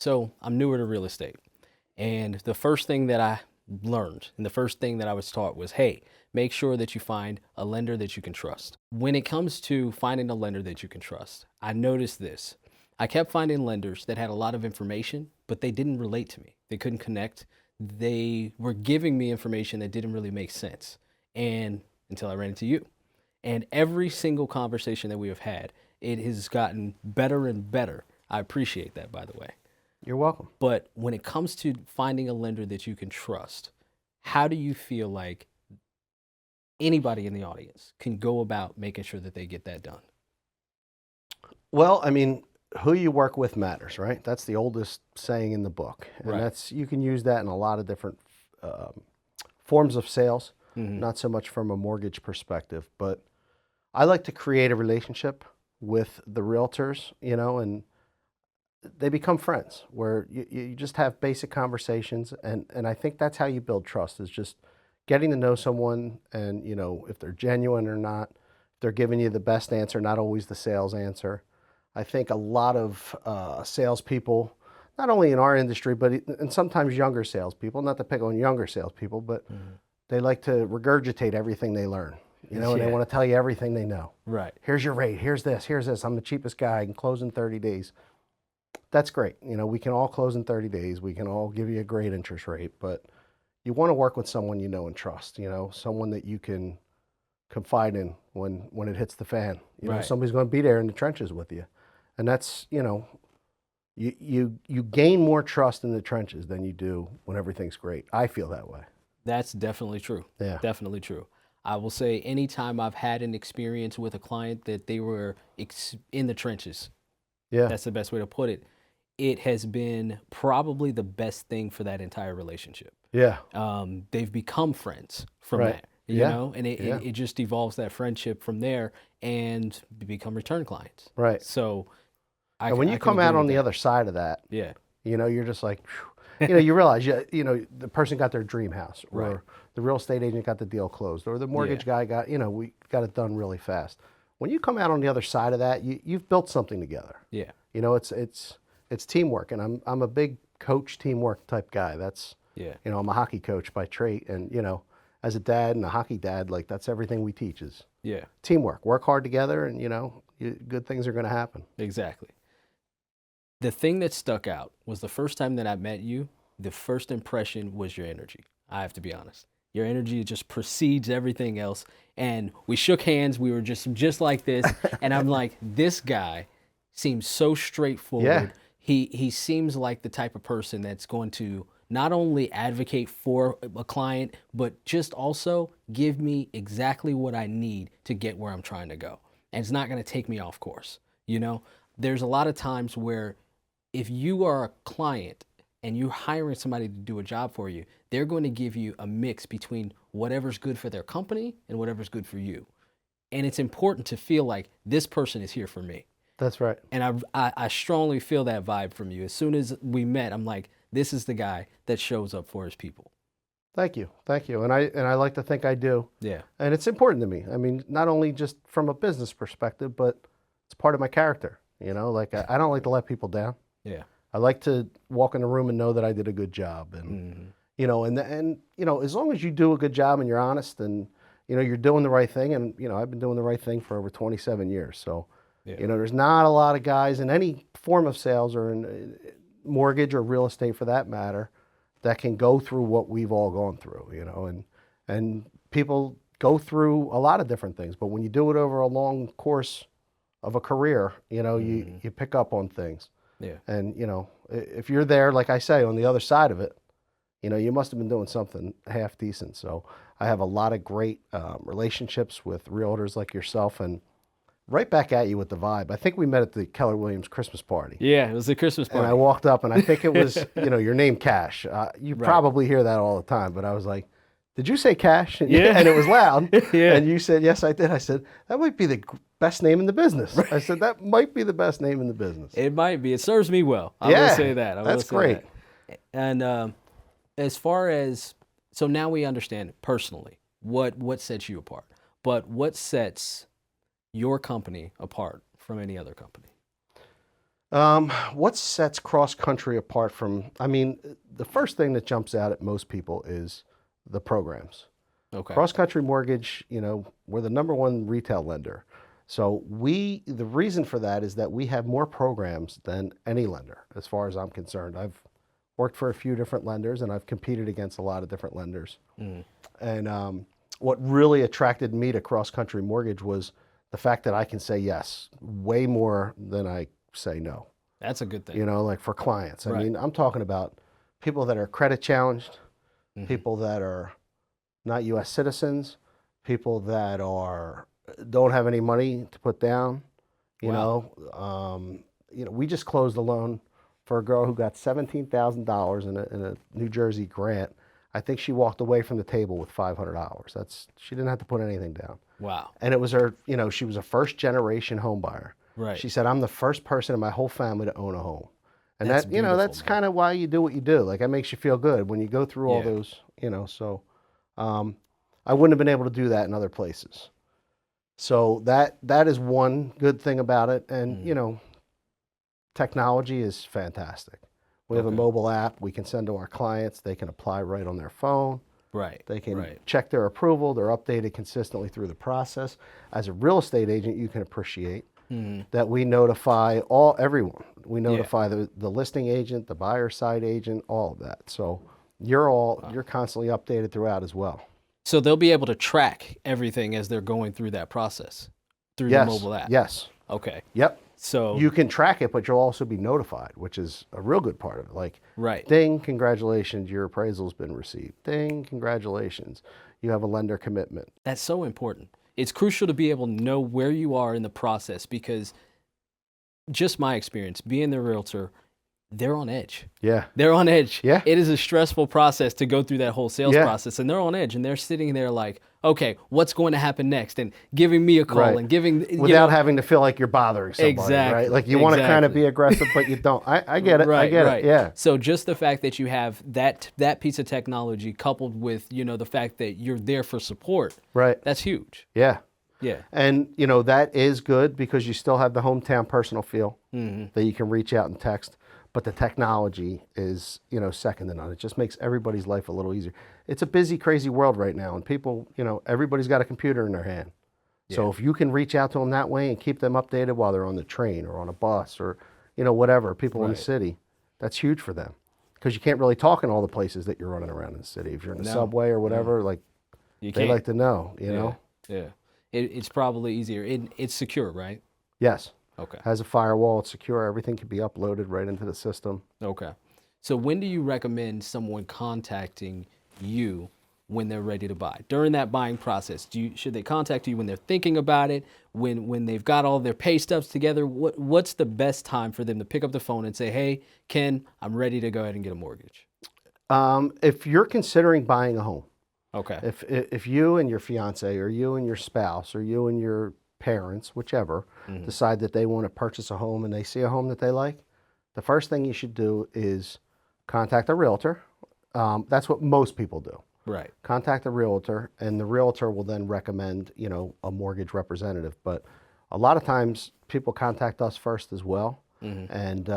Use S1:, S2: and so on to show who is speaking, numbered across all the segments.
S1: So I'm newer to real estate. And the first thing that I learned and the first thing that I was taught was, hey, make sure that you find a lender that you can trust. When it comes to finding a lender that you can trust, I noticed this. I kept finding lenders that had a lot of information, but they didn't relate to me. They couldn't connect. They were giving me information that didn't really make sense. And until I ran into you. And every single conversation that we have had, it has gotten better and better. I appreciate that, by the way.
S2: You're welcome.
S1: But when it comes to finding a lender that you can trust, how do you feel like anybody in the audience can go about making sure that they get that done?
S2: Well, I mean, who you work with matters, right? That's the oldest saying in the book. And
S1: Right.
S2: you can use that in a lot of different forms of sales,
S1: Mm-hmm.
S2: not so much from a mortgage perspective, but I like to create a relationship with the realtors, and they become friends where you just have basic conversations. And I think that's how you build trust, is just getting to know someone and, if they're genuine or not, if they're giving you the best answer, not always the sales answer. I think a lot of salespeople, not only in our industry, but and sometimes younger salespeople, not to pick on younger salespeople, but they like to regurgitate everything they learn, and they want to tell you everything they know.
S1: Right.
S2: Here's your rate. Here's this. Here's this. I'm the cheapest guy. I can close in 30 days. That's great. We can all close in 30 days. We can all give you a great interest rate, but you want to work with someone you know and trust, someone that you can confide in when it hits the fan.
S1: Right.
S2: Somebody's going to be there in the trenches with you. And that's, you gain more trust in the trenches than you do when everything's great. I feel that way.
S1: That's definitely true.
S2: Yeah.
S1: Definitely true. I will say anytime I've had an experience with a client that they were in the trenches,
S2: Yeah.
S1: that's the best way to put it. It has been probably the best thing for that entire relationship.
S2: Yeah.
S1: They've become friends from
S2: Right.
S1: that,
S2: Yeah.
S1: and it just evolves that friendship from there and become return clients.
S2: Right.
S1: So
S2: And when you
S1: I can
S2: come out
S1: agree
S2: on
S1: with
S2: the
S1: that.
S2: other side of that,
S1: Yeah.
S2: you're just like, phew. You realize, the person got their dream house, or
S1: Right.
S2: the real estate agent got the deal closed, or the mortgage guy got, we got it done really fast. When you come out on the other side of that, you've built something together.
S1: Yeah.
S2: It's teamwork, and I'm a big coach teamwork type guy. That's,
S1: Yeah.
S2: I'm a hockey coach by trade, and as a dad and a hockey dad, like that's everything we teach is
S1: Yeah.
S2: teamwork. Work hard together, and good things are going to happen.
S1: Exactly. The thing that stuck out was the first time that I met you, the first impression was your energy. I have to be honest. Your energy just precedes everything else. And we shook hands. We were just like this. And I'm like, this guy seems so straightforward.
S2: Yeah.
S1: He seems like the type of person that's going to not only advocate for a client, but just also give me exactly what I need to get where I'm trying to go. And it's not going to take me off course. There's a lot of times where if you are a client and you're hiring somebody to do a job for you, they're going to give you a mix between whatever's good for their company and whatever's good for you. And it's important to feel like this person is here for me.
S2: That's right.
S1: And I strongly feel that vibe from you. As soon as we met, I'm like, this is the guy that shows up for his people.
S2: Thank you. And I like to think I do.
S1: Yeah.
S2: And it's important to me. I mean, not only just from a business perspective, but it's part of my character. Like I don't like to let people down.
S1: Yeah.
S2: I like to walk in the room and know that I did a good job. And, as long as you do a good job and you're honest and, you're doing the right thing. And, I've been doing the right thing for over 27 years. So, there's not a lot of guys in any form of sales or in mortgage or real estate for that matter that can go through what we've all gone through, and people go through a lot of different things. But when you do it over a long course of a career, you pick up on things.
S1: Yeah.
S2: And, if you're there, like I say, on the other side of it, you must have been doing something half decent. So I have a lot of great relationships with realtors like yourself, and right back at you with the vibe. I think we met at the Keller Williams Christmas party.
S1: Yeah, it was a Christmas party.
S2: And I walked up, and I think it was, your name, Cash. You probably hear that all the time, but I was like, did you say Cash? And,
S1: Yeah.
S2: and it was loud.
S1: Yeah.
S2: And you said, yes, I did. I said, that might be the best name in the business. I said, that might be the best name in the business.
S1: It might be. It serves me well. I will say that.
S2: That's great.
S1: That. And as far as, so now we understand personally what sets you apart, but what sets your company apart from any other company?
S2: What sets cross country apart from, I mean, the first thing that jumps out at most people is the programs.
S1: Okay.
S2: Cross country mortgage, we're the number one retail lender. So the reason for that is that we have more programs than any lender, as far as I'm concerned. I've worked for a few different lenders and I've competed against a lot of different lenders. And what really attracted me to cross country mortgage was the fact that I can say yes way more than I say no.
S1: That's a good thing.
S2: Like for clients. I
S1: Right.
S2: mean, I'm talking about people that are credit challenged, people that are not U.S. citizens, people that don't have any money to put down.
S1: Wow.
S2: We just closed a loan for a girl who got $17,000 in a New Jersey grant. I think she walked away from the table with $500. She didn't have to put anything down.
S1: Wow.
S2: And it was she was a first generation home buyer.
S1: Right.
S2: She said, I'm the first person in my whole family to own a home. And
S1: That's
S2: that's
S1: beautiful,
S2: kind of why you do what you do. Like, that makes you feel good when you go through all
S1: Yeah.
S2: those, so I wouldn't have been able to do that in other places. So that is one good thing about it. And, technology is fantastic. We have a
S1: Okay.
S2: mobile app we can send to our clients. They can apply right on their phone.
S1: Right.
S2: They can
S1: Right.
S2: check their approval. They're updated consistently through the process. As a real estate agent, you can appreciate that we notify everyone. We notify the listing agent, the buyer side agent, all of that. So you're constantly updated throughout as well.
S1: So they'll be able to track everything as they're going through that process through the mobile app.
S2: Yes.
S1: Okay.
S2: Yep.
S1: So
S2: You can track it, but you'll also be notified, which is a real good part of it. Like,
S1: right.
S2: ding, congratulations, your appraisal's been received. Ding, congratulations, you have a lender commitment.
S1: That's so important. It's crucial to be able to know where you are in the process because just my experience, being the realtor, they're on edge.
S2: Yeah.
S1: They're on edge.
S2: Yeah.
S1: It is a stressful process to go through that whole sales
S2: Yeah.
S1: process, and they're on edge, and they're sitting there like, okay, what's going to happen next? And giving me a call
S2: Right.
S1: and giving,
S2: Without having to feel like you're bothering somebody,
S1: Exactly,
S2: right? Like, you want to kind of
S1: exactly.
S2: be aggressive, but you don't. I get it. I get it. Yeah.
S1: So just the fact that you have that piece of technology coupled with, the fact that you're there for support,
S2: Right.
S1: that's huge.
S2: Yeah.
S1: Yeah.
S2: And, that is good because you still have the hometown personal feel that you can reach out and text. But the technology is, second to none. It just makes everybody's life a little easier. It's a busy, crazy world right now. And people, everybody's got a computer in their hand. So if you can reach out to them that way and keep them updated while they're on the train or on a bus or, whatever, people in the city, that's huge for them. Because you can't really talk in all the places that you're running around in the city. If you're in the subway or whatever, like,
S1: You
S2: they
S1: can't.
S2: like to know, know?
S1: Yeah. It's probably easier. It's secure, right?
S2: Yes.
S1: Okay.
S2: Has a firewall, it's secure, everything can be uploaded right into the system.
S1: Okay. So when do you recommend someone contacting you when they're ready to buy? During that buying process, should they contact you when they're thinking about it, when they've got all their pay stubs together? What's the best time for them to pick up the phone and say, "Hey, Ken, I'm ready to go ahead and get a mortgage"?
S2: If you're considering buying a home,
S1: Okay.
S2: if you and your fiance or you and your spouse or you and your parents, whichever, decide that they want to purchase a home and they see a home that they like, the first thing you should do is contact a realtor. That's what most people do.
S1: Right.
S2: Contact a realtor, and the realtor will then recommend, a mortgage representative. But a lot of times people contact us first as well. And,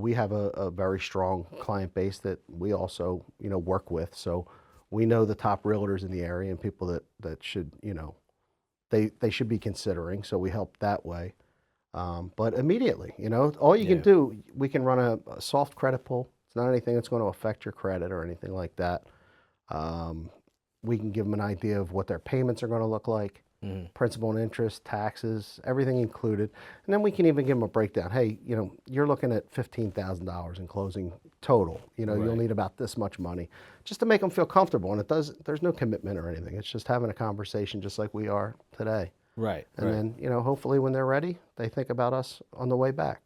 S2: we have a very strong client base that we also, work with. So we know the top realtors in the area and people that should, they should be considering. So we help that way. But immediately, all you can do, we can run a soft credit pull. It's not anything that's going to affect your credit or anything like that. We can give them an idea of what their payments are going to look like, principal and interest, taxes, everything included. And then we can even give them a breakdown. Hey, you're looking at $15,000 in closing total. You'll need about this much money just to make them feel comfortable. And there's no commitment or anything. It's just having a conversation just like we are today.
S1: Right.
S2: And then, hopefully when they're ready, they think about us on the way back,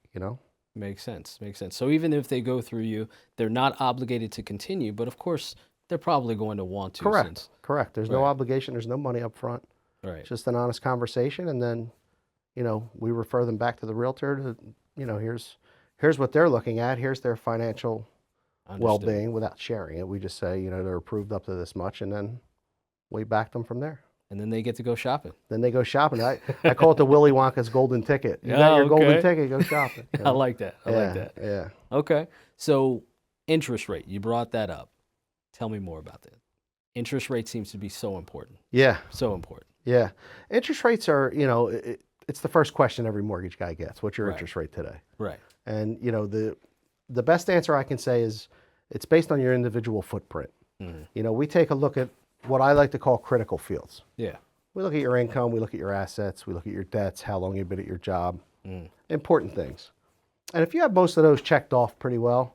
S1: Makes sense. So even if they go through you, they're not obligated to continue, but of course they're probably going to want to.
S2: Correct. There's no obligation. There's no money up front.
S1: Right.
S2: It's just an honest conversation. And then, we refer them back to the realtor to, here's what they're looking at. Here's their financial well-being without sharing it. We just say, they're approved up to this much, and then we back them from there.
S1: And then they get to go shopping.
S2: Then they go shopping. I call it the Willy Wonka's golden ticket. You got your golden ticket, go shopping. You know?
S1: I like that. I like that.
S2: Yeah.
S1: Okay. So interest rate, you brought that up. Tell me more about that. Interest rate seems to be so important.
S2: Yeah.
S1: So important.
S2: Yeah. Interest rates are, it's the first question every mortgage guy gets. What's your interest rate today?
S1: Right.
S2: And, the best answer I can say is it's based on your individual footprint. Mm-hmm. We take a look at what I like to call critical fields.
S1: Yeah.
S2: We look at your income, we look at your assets, we look at your debts, how long you've been at your job, important things. And if you have most of those checked off pretty well,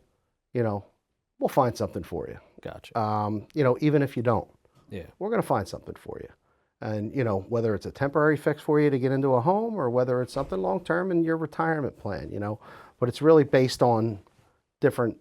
S2: we'll find something for you.
S1: Gotcha.
S2: Even if you don't,
S1: we're
S2: going to find something for you. And, whether it's a temporary fix for you to get into a home or whether it's something long-term in your retirement plan, but it's really based on different,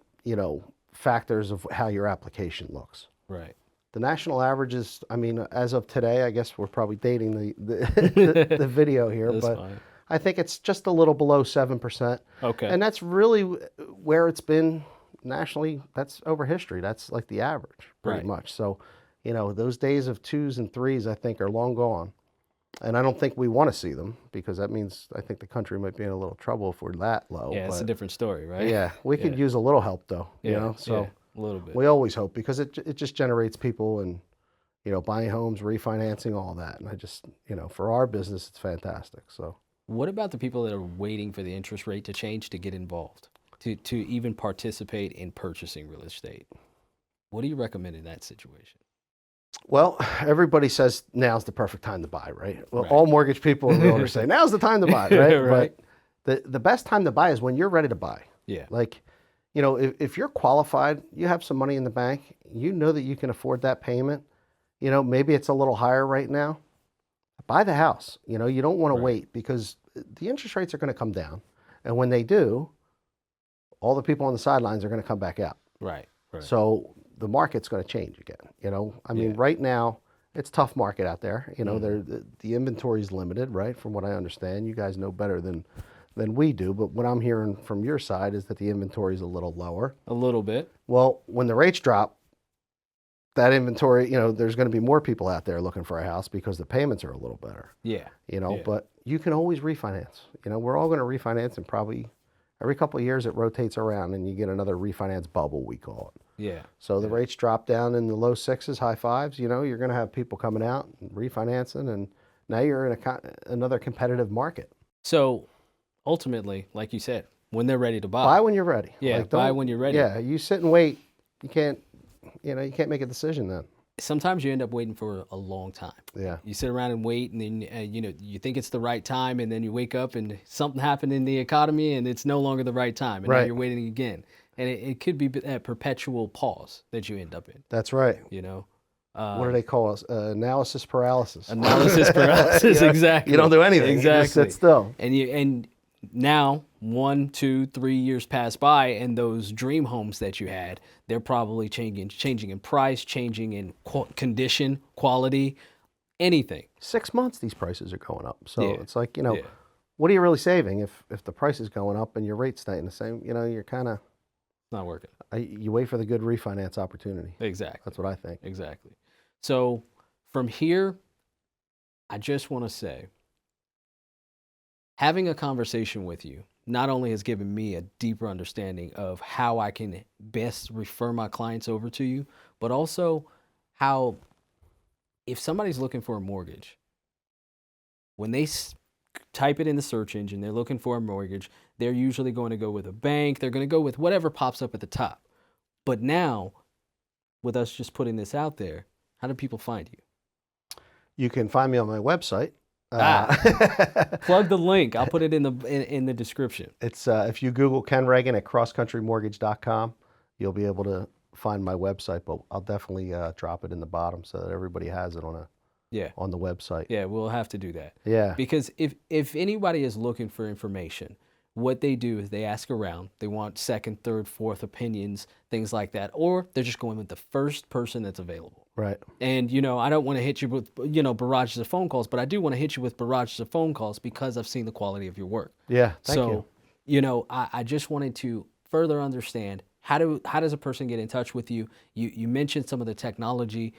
S2: factors of how your application looks.
S1: Right.
S2: The national average is, as of today, I guess we're probably dating the video here, but fine. I think it's just a little below 7%.
S1: Okay.
S2: And that's really where it's been nationally. That's over history. That's like the average pretty much. So, those days of 2s and 3s, I think, are long gone. And I don't think we want to see them because that means I think the country might be in a little trouble if we're that low.
S1: Yeah, it's a different story, right?
S2: Yeah, we could use a little help though, so
S1: a little bit.
S2: We always hope because it just generates people and, buying homes, refinancing, all that. And I just, for our business, it's fantastic. So
S1: what about the people that are waiting for the interest rate to change to get involved, to even participate in purchasing real estate? What do you recommend in that situation?
S2: Well, everybody says now's the perfect time to buy, right? Well, all mortgage people and realtors say now's the time to buy, right?
S1: Right.
S2: But the best time to buy is when you're ready to buy.
S1: Yeah.
S2: Like, if you're qualified, you have some money in the bank, you know that you can afford that payment. Maybe it's a little higher right now. Buy the house. You don't want to wait because the interest rates are going to come down. And when they do, all the people on the sidelines are going to come back out.
S1: Right.
S2: So the market's going to change again. Right now it's a tough market out there. The inventory is limited, right? From what I understand, you guys know better than we do. But what I'm hearing from your side is that the inventory is a little lower.
S1: A little bit.
S2: Well, when the rates drop, that inventory, there's going to be more people out there looking for a house because the payments are a little better.
S1: Yeah.
S2: But you can always refinance. We're all going to refinance, and probably every couple of years it rotates around and you get another refinance bubble, we call it.
S1: Yeah.
S2: So the rates drop down in the low 6s, high 5s, you're going to have people coming out and refinancing, and now you're in another competitive market.
S1: So ultimately, like you said, when they're ready to buy.
S2: Buy when you're ready.
S1: Yeah, buy when you're ready.
S2: Yeah, you sit and wait. You can't make a decision then.
S1: Sometimes you end up waiting for a long time.
S2: Yeah.
S1: You sit around and wait, and then you think it's the right time, and then you wake up and something happened in the economy, and it's no longer the right time, and now you're waiting again. And it could be that perpetual pause that you end up in.
S2: That's right.
S1: What
S2: do they call us? Analysis paralysis.
S1: Analysis paralysis, exactly.
S2: You don't do anything.
S1: Exactly.
S2: You just sit still.
S1: And now 1, 2, 3 years pass by, and those dream homes that you had, they're probably changing in price, changing in condition, quality, anything.
S2: 6 months, these prices are going up. So it's like, what are you really saving if the price is going up and your rate's staying the same? You're kind of
S1: not working.
S2: You wait for the good refinance opportunity.
S1: Exactly.
S2: That's what I think.
S1: Exactly. So from here, I just want to say, having a conversation with you not only has given me a deeper understanding of how I can best refer my clients over to you, but also how, if somebody's looking for a mortgage, when they type it in the search engine, they're looking for a mortgage, they're usually going to go with a bank, they're going to go with whatever pops up at the top. But now, with us just putting this out there, how do people find you?
S2: You can find me on my website.
S1: Plug the link. I'll put it in the description.
S2: It's if you Google Ken Reagan at crosscountrymortgage.com, you'll be able to find my website. But I'll definitely drop it in the bottom so that everybody has it on the website.
S1: Yeah, we'll have to do that.
S2: Yeah.
S1: Because if anybody is looking for information, what they do is they ask around. They want second, third, fourth opinions, things like that, or they're just going with the first person that's available.
S2: Right.
S1: And, I don't want to hit you with, barrages of phone calls, but I do want to hit you with barrages of phone calls because I've seen the quality of your work.
S2: Yeah, thank you.
S1: I just wanted to further understand how does a person get in touch with you? You mentioned some of the technology.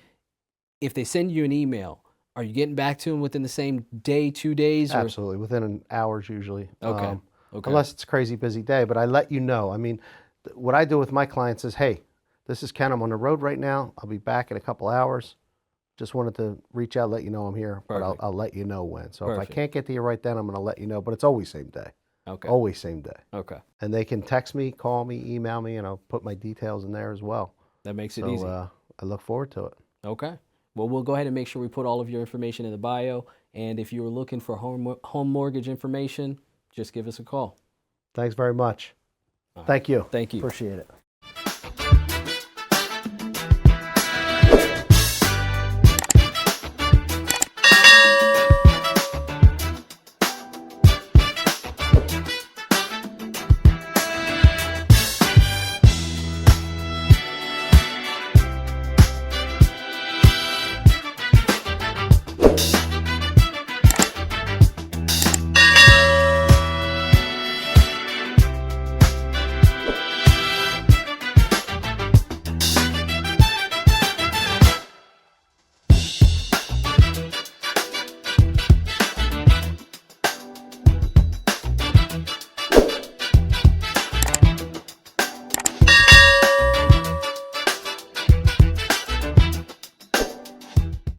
S1: If they send you an email, Are you getting back to them within the same day, 2 days, or?
S2: Absolutely, within an hours usually.
S1: Okay. Okay.
S2: Unless it's a crazy busy day, but I let you know. I mean, what I do with my clients is, hey, this is Ken. I'm on the road right now. I'll be back in a couple hours. Just wanted to reach out, let you know I'm here, but
S1: Perfect.
S2: I'll let you know when. So if I
S1: Perfect.
S2: can't get to you right then, I'm going to let you know, but it's always same day.
S1: Okay.
S2: Always same day.
S1: Okay.
S2: And they can text me, call me, email me, and I'll put my details in there as well.
S1: That makes it
S2: So
S1: easy.
S2: I look forward to it.
S1: Okay. Well, we'll go ahead and make sure we put all of your information in the bio. And if you're looking for home mortgage information, just give us a call.
S2: Thanks very much.
S1: All right.
S2: Thank you.
S1: Thank you.
S2: Appreciate it.